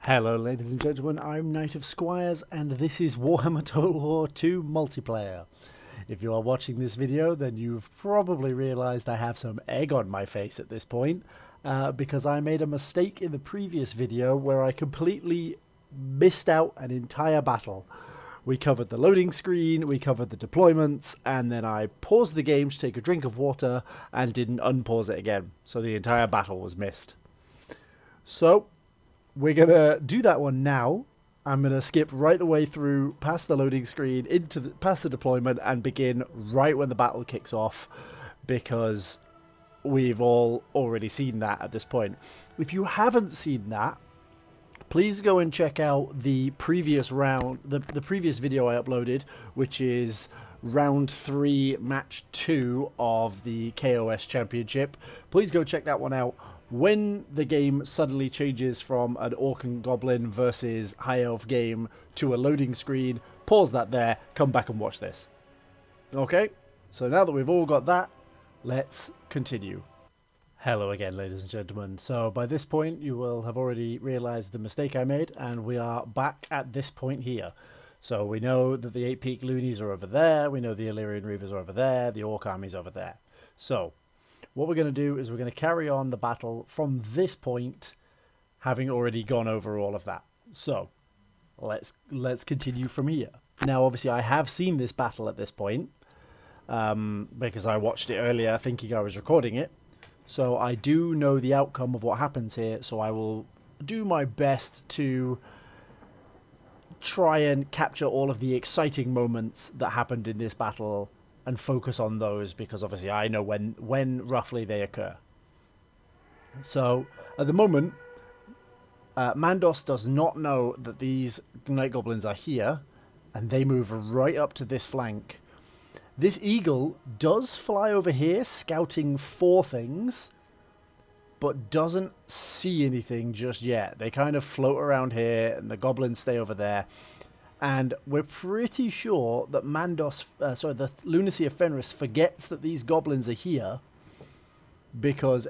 Hello ladies and gentlemen, I'm Knight of Squires and this is Warhammer Total War 2 multiplayer. If you are watching this video then you've probably realised I have some egg on my face at this point because I made a mistake in the previous video where I completely missed out an entire battle. We covered the loading screen, we covered the deployments, and then I paused the game to take a drink of water and didn't unpause it again, so the entire battle was missed. So we're going to do that one now. I'm going to skip right the way through past the loading screen, past the deployment, and begin right when the battle kicks off, because we've all already seen that at this point. If you haven't seen that, please go and check out the previous round, the previous video I uploaded, which is round 3, match 2 of the KOS Championship. Please go check that one out. When the game suddenly changes from an Orc and Goblin versus High Elf game to a loading screen, pause that there, come back and watch this. Okay, so now that we've all got that, let's continue. Hello again, ladies and gentlemen. So by this point you will have already realised the mistake I made, and we are back at this point here. So we know that the 8-peak loonies are over there, we know the Illyrian Reavers are over there, the Orc army's over there. So what we're going to do is we're going to carry on the battle from this point, having already gone over all of that. So let's continue from here. Now obviously I have seen this battle at this point, because I watched it earlier thinking I was recording it. So I do know the outcome of what happens here, so I will do my best to try and capture all of the exciting moments that happened in this battle and focus on those, because obviously I know when roughly they occur. So at the moment, Mandos does not know that these Night Goblins are here, and they move right up to this flank. This eagle does fly over here, scouting for things, but doesn't see anything just yet. They kind of float around here, and the goblins stay over there. And we're pretty sure that the LunacyOfFenris forgets that these goblins are here, because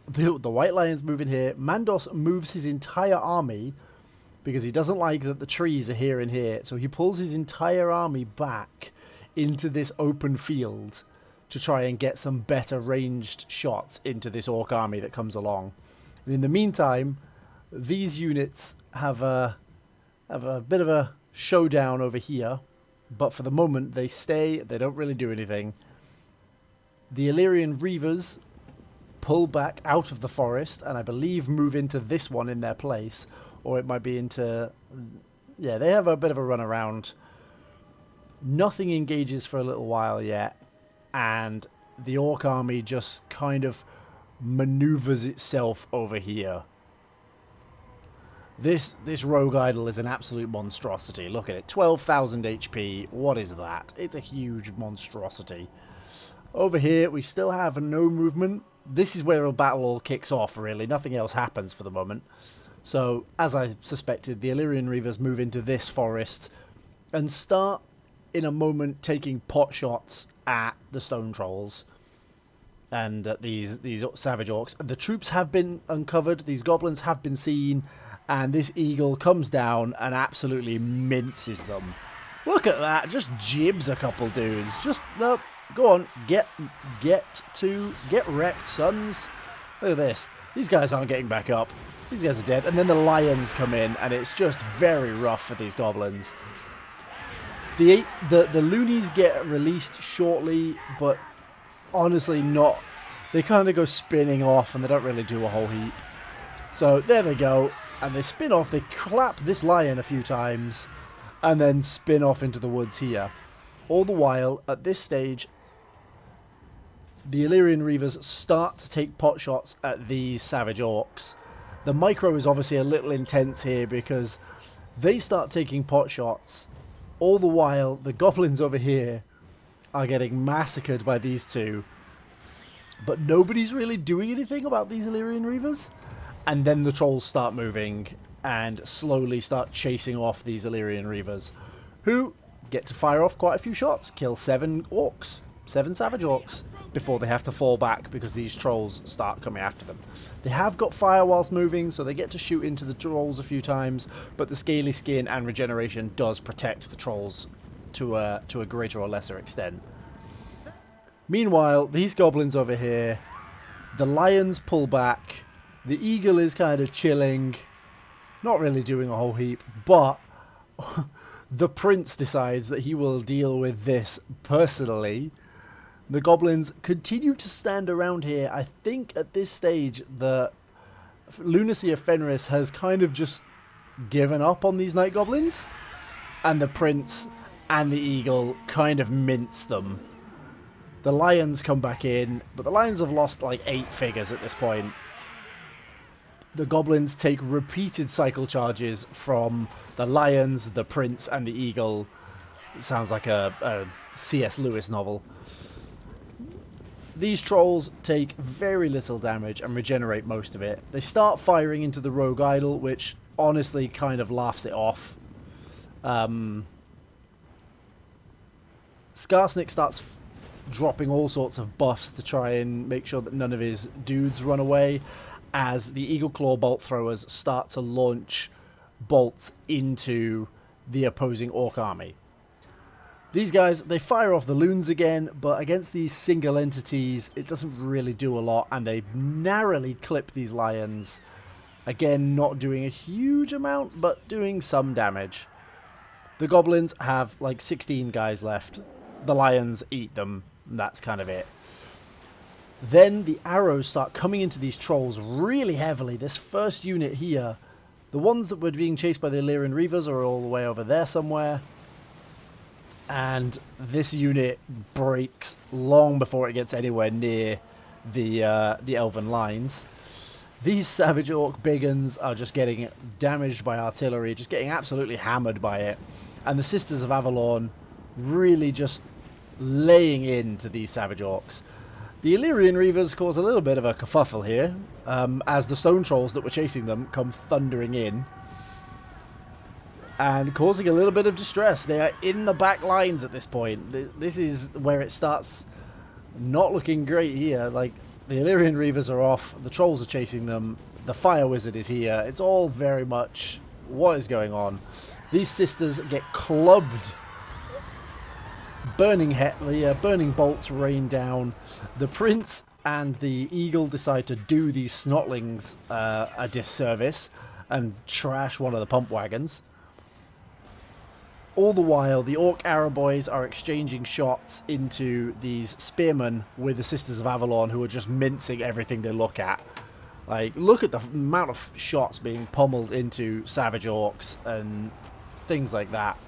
the White Lions move in here. Mandos moves his entire army because he doesn't like that the trees are here and here. So he pulls his entire army back into this open field to try and get some better ranged shots into this Orc army that comes along. And in the meantime, these units have a bit of a showdown over here, but for the moment they stay, they don't really do anything. The Illyrian Reavers pull back out of the forest and I believe move into this one in their place, or it might be into, yeah, they have a bit of a run around. Nothing engages for a little while yet, and the Orc army just kind of maneuvers itself over here. This rogue idol is an absolute monstrosity. Look at it, 12,000 HP. What is that? It's a huge monstrosity. Over here, we still have no movement. This is where a battle all kicks off, really. Nothing else happens for the moment. So, as I suspected, the Illyrian Reavers move into this forest and start in a moment taking pot shots at the stone trolls and at these savage orcs. The troops have been uncovered, these goblins have been seen, and this eagle comes down and absolutely minces them. Look at that, just jibs a couple dudes. Just, no, go on, get wrecked, sons. Look at this, these guys aren't getting back up. These guys are dead. And then the lions come in, and it's just very rough for these goblins. The loonies get released shortly, but honestly not. They kind of go spinning off and they don't really do a whole heap. So there they go, and they spin off, they clap this lion a few times, and then spin off into the woods here. All the while, at this stage, the Illyrian Reavers start to take pot shots at these savage orcs. The micro is obviously a little intense here because they start taking pot shots. All the while, the goblins over here are getting massacred by these two. But nobody's really doing anything about these Illyrian Reavers. And then the trolls start moving and slowly start chasing off these Illyrian Reavers, who get to fire off quite a few shots, kill 7 orcs, 7 savage orcs. before they have to fall back because these trolls start coming after them. They have got fire whilst moving, so they get to shoot into the trolls a few times, but the scaly skin and regeneration does protect the trolls to a greater or lesser extent. Meanwhile, these goblins over here, the lions pull back, the eagle is kind of chilling, not really doing a whole heap, but the prince decides that he will deal with this personally. The goblins continue to stand around here. I think at this stage the LunacyOfFenris has kind of just given up on these night goblins, and the prince and the eagle kind of mince them. The lions come back in, but the lions have lost like 8 figures at this point. The goblins take repeated cycle charges from the lions, the prince, and the eagle. It sounds like a C.S. Lewis novel. These trolls take very little damage and regenerate most of it. They start firing into the rogue idol, which honestly kind of laughs it off. Skarsnik starts dropping all sorts of buffs to try and make sure that none of his dudes run away, as the Eagle Claw bolt throwers start to launch bolts into the opposing orc army. These guys, they fire off the loons again, but against these single entities, it doesn't really do a lot, and they narrowly clip these lions. Again, not doing a huge amount, but doing some damage. The goblins have like 16 guys left. The lions eat them, and that's kind of it. Then the arrows start coming into these trolls really heavily. This first unit here, the ones that were being chased by the Illyrian Reavers are all the way over there somewhere. And this unit breaks long before it gets anywhere near the elven lines. These Savage Orc Biggins are just getting damaged by artillery, just getting absolutely hammered by it. And the Sisters of Avalon really just laying into these Savage Orcs. The Illyrian Reavers cause a little bit of a kerfuffle here, as the Stone Trolls that were chasing them come thundering in and causing a little bit of distress. They are in the back lines at this point. This is where it starts not looking great here. Like, the Illyrian Reavers are off, the Trolls are chasing them, the Fire Wizard is here. It's all very much what is going on. These Sisters get clubbed. Burning bolts rain down. The Prince and the Eagle decide to do these Snotlings a disservice and trash one of the pump wagons. All the while, the Orc Arrow Boys are exchanging shots into these spearmen with the Sisters of Avalon, who are just mincing everything they look at. Like, look at the amount of shots being pummeled into Savage Orcs and things like that.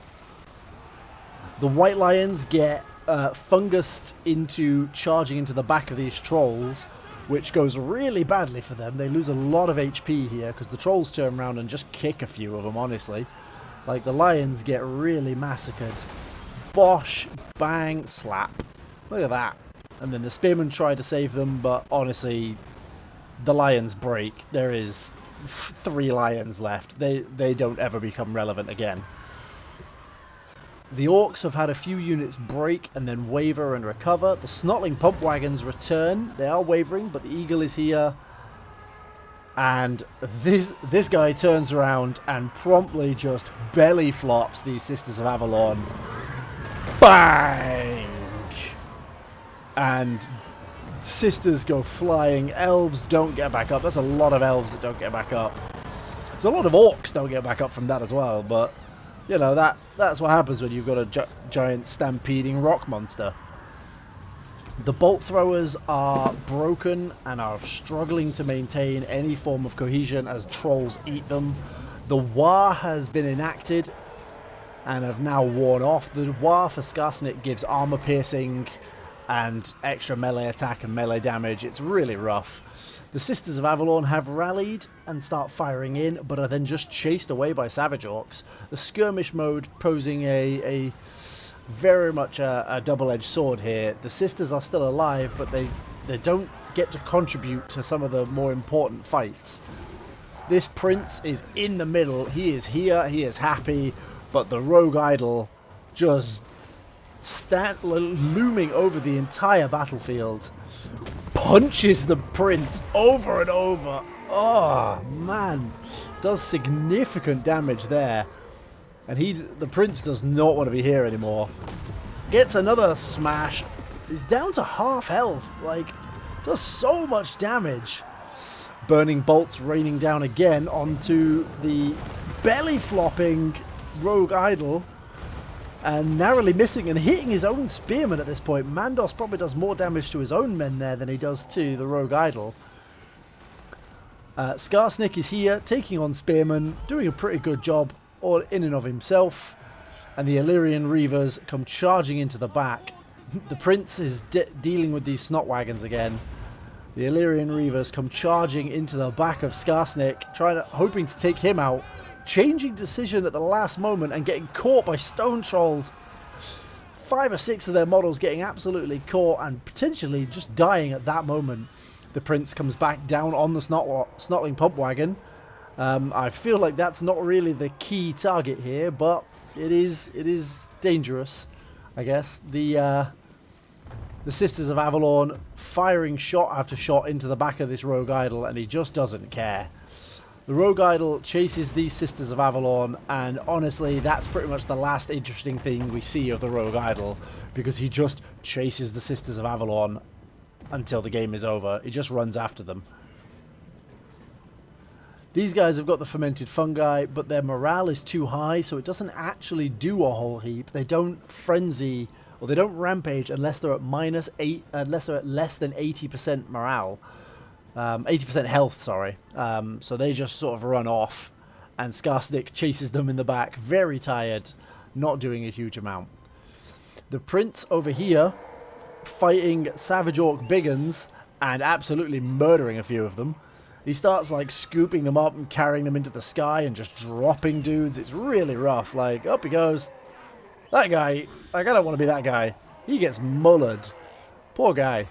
The White Lions get fungused into charging into the back of these trolls, which goes really badly for them. They lose a lot of HP here because the trolls turn around and just kick a few of them, honestly. Like, the lions get really massacred. Bosh, bang, slap. Look at that. And then the spearmen try to save them, but honestly, the lions break. There is 3 lions left. They don't ever become relevant again. The orcs have had a few units break and then waver and recover. The Snotling pump wagons return. They are wavering, but the eagle is here. And this guy turns around and promptly just belly flops these Sisters of Avalon. Bang! And Sisters go flying. Elves don't get back up. That's a lot of elves that don't get back up. There's a lot of orcs don't get back up from that as well, but you know, that's what happens when you've got a giant stampeding rock monster. The bolt throwers are broken and are struggling to maintain any form of cohesion as trolls eat them. The War has been enacted and have now worn off. The War for Skarsnik gives armor piercing and extra melee attack and melee damage. It's really rough. The Sisters of Avalon have rallied and start firing in, but are then just chased away by Savage Orcs. The skirmish mode posing a very much a double-edged sword here. The Sisters are still alive, but they don't get to contribute to some of the more important fights. This Prince is in the middle. He is here. He is happy, but the Rogue Idol just looming over the entire battlefield. punches the prince over and over. Oh, man. Does significant damage there. And the prince does not want to be here anymore. Gets another smash. He's down to half health. Like, does so much damage. Burning bolts raining down again onto the belly flopping rogue idol. And narrowly missing and hitting his own spearman at this point. Mandos probably does more damage to his own men there than he does to the rogue idol. Skarsnik is here, taking on spearman, doing a pretty good job all in and of himself. And the Illyrian Reavers come charging into the back. The prince is dealing with these snot wagons again. The Illyrian Reavers come charging into the back of Skarsnik, hoping to take him out. Changing decision at the last moment and getting caught by stone trolls. 5 or 6 of their models getting absolutely caught and potentially just dying at that moment. The prince comes back down on the snotling pump wagon. I feel like that's not really the key target here, but it is dangerous, I guess. The Sisters of Avalon firing shot after shot into the back of this rogue idol, and he just doesn't care. The rogue idol chases these Sisters of Avalon, and honestly, that's pretty much the last interesting thing we see of the rogue idol, because he just chases the Sisters of Avalon until the game is over. He just runs after them. These guys have got the fermented fungi, but their morale is too high, so it doesn't actually do a whole heap. They don't frenzy, or they don't rampage unless they're at -8, unless they're at less than 80% morale. 80% health, sorry. So they just sort of run off, and Skarsnik chases them in the back, very tired, not doing a huge amount. The prince over here, fighting Savage Orc Biggins, and absolutely murdering a few of them. He starts like scooping them up and carrying them into the sky and just dropping dudes. It's really rough. Like, up he goes. That guy, like, I don't want to be that guy. He gets mullered. Poor guy.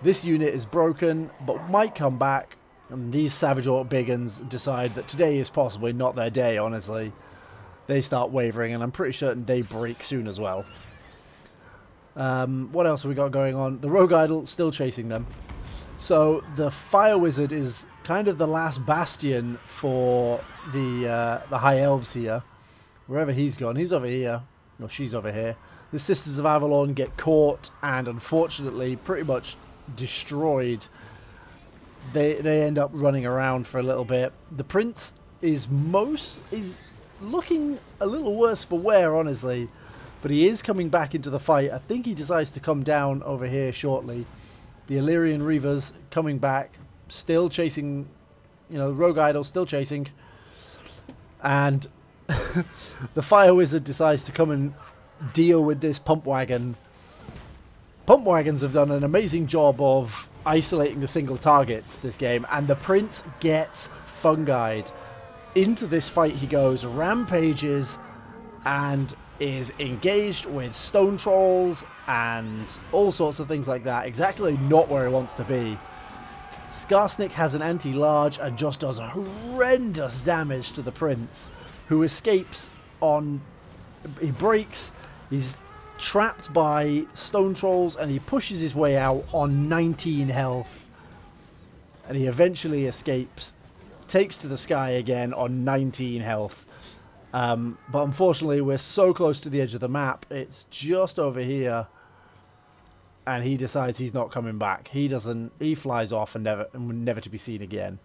This unit is broken, but might come back. And these Savage Orc Biggins decide that today is possibly not their day, honestly. They start wavering, and I'm pretty certain they break soon as well. What else have we got going on? The Rogue Idol still chasing them. So the Fire Wizard is kind of the last bastion for the High Elves here. Wherever he's gone. He's over here. No, she's over here. The Sisters of Avalon get caught and unfortunately pretty much destroyed. They end up running around for a little bit. The prince is looking a little worse for wear, honestly, but he is coming back into the fight. I think he decides to come down over here shortly. The Illyrian Reavers coming back, still chasing, you know, Rogue Idol still chasing, and the Fire Wizard decides to come and deal with this pump wagon. Pump wagons have done an amazing job of isolating the single targets this game, and the prince gets fungied. Into this fight he goes, rampages, and is engaged with stone trolls and all sorts of things like that. Exactly not where he wants to be. Skarsnik has an anti-large and just does horrendous damage to the prince, who escapes on... He breaks, he's trapped by stone trolls, and he pushes his way out on 19 health. And he eventually escapes, takes to the sky again on 19 health. But unfortunately, we're so close to the edge of the map, it's just over here. And he decides he's not coming back. He flies off and never to be seen again.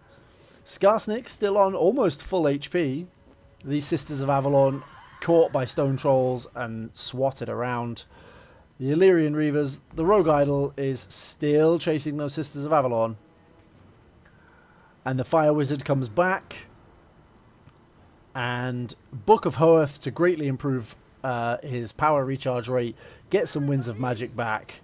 Skarsnik still on almost full HP. These Sisters of Avalon caught by stone trolls and swatted around. The Illyrian Reavers, the Rogue Idol is still chasing those Sisters of Avalon. And the Fire Wizard comes back. And Book of Hoeth, to greatly improve his power recharge rate, get some Winds of Magic back.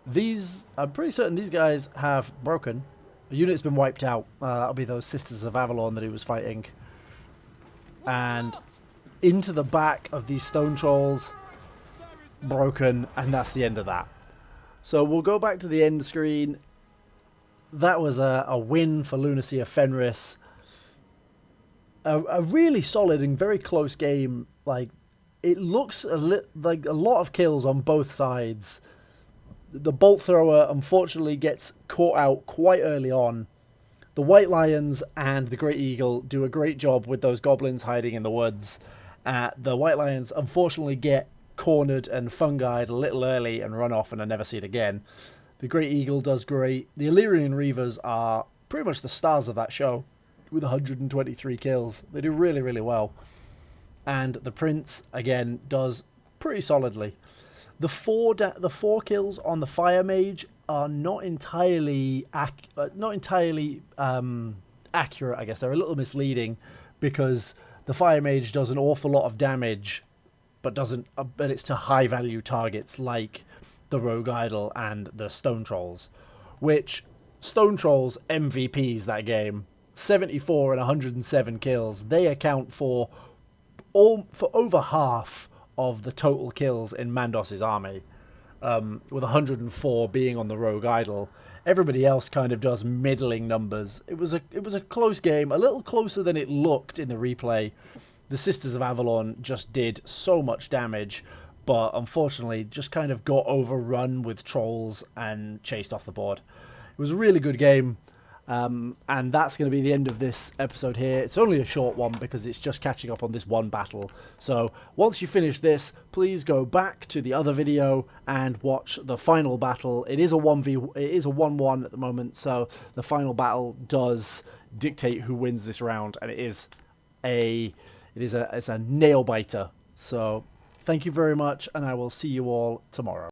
I'm pretty certain these guys have broken. The unit's been wiped out. That'll be those Sisters of Avalon that he was fighting. And into the back of these stone trolls, broken, and that's the end of that. So we'll go back to the end screen. That was a win for LunacyOfFenris. A really solid and very close game. Like, it looks like a lot of kills on both sides. The bolt thrower unfortunately gets caught out quite early on. The White Lions and the Great Eagle do a great job with those goblins hiding in the woods. The White Lions unfortunately get cornered and fungied a little early and run off, and I never see it again. The Great Eagle does great. The Illyrian Reavers are pretty much the stars of that show with 123 kills. They do really, really well. And the Prince, again, does pretty solidly. The four kills on the Fire Mage are not entirely accurate. I guess they're a little misleading, because the Fire Mage does an awful lot of damage, but it's to high value targets like the Rogue Idol and the Stone Trolls, which Stone Trolls MVPs that game. 74 and 107 kills. They account for over half of the total kills in Mandos' army, with 104 being on the Rogue Idol. Everybody else kind of does middling numbers. It was a close game, a little closer than it looked in the replay. The Sisters of Avalon just did so much damage, but unfortunately just kind of got overrun with trolls and chased off the board. It was a really good game. And that's going to be the end of this episode here. It's only a short one because it's just catching up on this one battle. So once you finish this, please go back to the other video and watch the final battle. It is a 1-1 at the moment, so the final battle does dictate who wins this round, and it's a nail biter. So thank you very much, and I will see you all tomorrow.